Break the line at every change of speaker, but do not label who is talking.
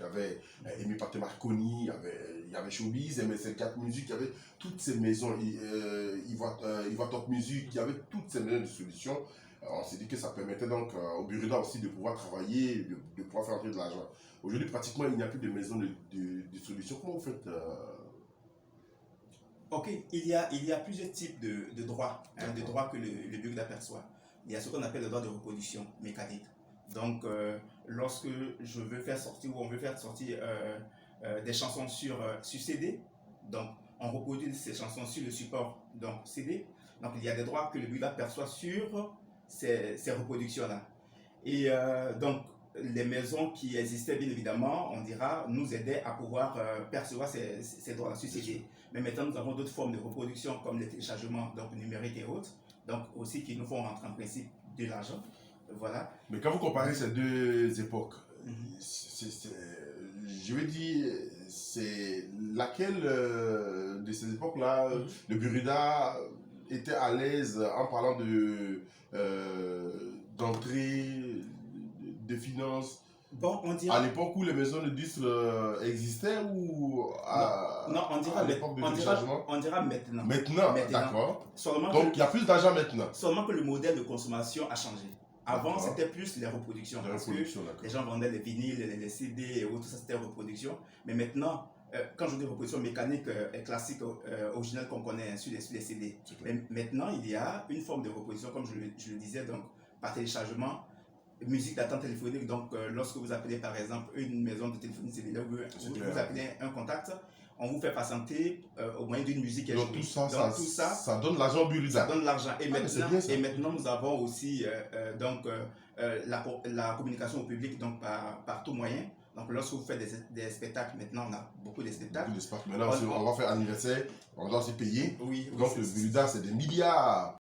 avait Amy Pathé Marconi, il y avait Showbiz, MSL4 Music, il y avait toutes ces maisons, Ivoire Top Music, il y avait toutes ces maisons de distribution. On s'est dit que ça permettait donc au Burida aussi de pouvoir travailler, de pouvoir faire entrer de l'argent. Aujourd'hui, pratiquement, il n'y a plus de maisons de distribution. Comment vous faites
Ok, il y a plusieurs types de droits, de droits que le Burida perçoit. Il y a ce qu'on appelle le droit de reproduction mécanique. Donc, lorsque je veux faire sortir ou on veut faire sortir des chansons sur CD, donc on reproduit ces chansons sur le support donc CD. Donc, il y a des droits que le Burida perçoit sur ces reproductions-là. Et donc, les maisons qui existaient, bien évidemment, on dira, nous aidaient à pouvoir percevoir ces droits-là sur CD. Mais maintenant, nous avons d'autres formes de reproduction, comme les téléchargements donc, numériques et autres, donc aussi qui nous font rentrer en principe de l'argent. Voilà.
Mais quand vous comparez ces deux époques, je veux dire, c'est laquelle de ces époques-là, le Burida était à l'aise en parlant d'entrée, de finances.
Bon, on dira,
à l'époque où les maisons de disques existaient ou
non, on dira,
à l'époque de
on
téléchargement?
dira maintenant.
Maintenant, d'accord.
Seulement
Donc il y a plus d'argent maintenant.
Seulement que le modèle de consommation a changé. Avant, c'était plus les reproductions. Parce que les gens vendaient les vinyles, les CD et autres, ça c'était reproduction. Mais maintenant, quand je dis reproduction mécanique classique, originale qu'on connaît sur les CD. Mais maintenant, il y a une forme de reproduction, comme je le disais, donc par téléchargement, musique d'attente téléphonique. Donc, lorsque vous appelez par exemple une maison de téléphonie cellulaire, vous appelez un contact, on vous fait patienter au moyen d'une musique.
Donc tout ça, ça donne l'argent au Burida.
Ça donne l'argent. Et, maintenant, nous avons aussi la communication au public donc par tout moyen. Donc lorsque vous faites des spectacles, maintenant on a beaucoup de spectacles.
Maintenant, on va faire anniversaire, on doit aussi payer.
Oui,
donc le Burida, c'est des milliards.